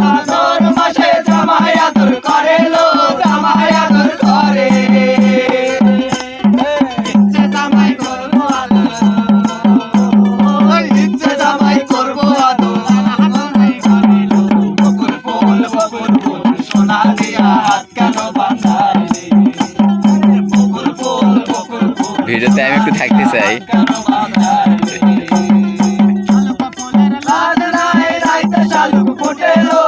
ভাদর মাসে জামাই আদর করে লো, জামাই আদর করে। ইচ্ছে জামাই করবো আদর, ইচ্ছে জামাই করবো আদর। বকুল ফুল সোনা দিয়া হাত কেন বাঁধাইলি? বকুল ফুল ভিডিওতে আমি একটু থাকতে চাই। শালুক ফুটেলো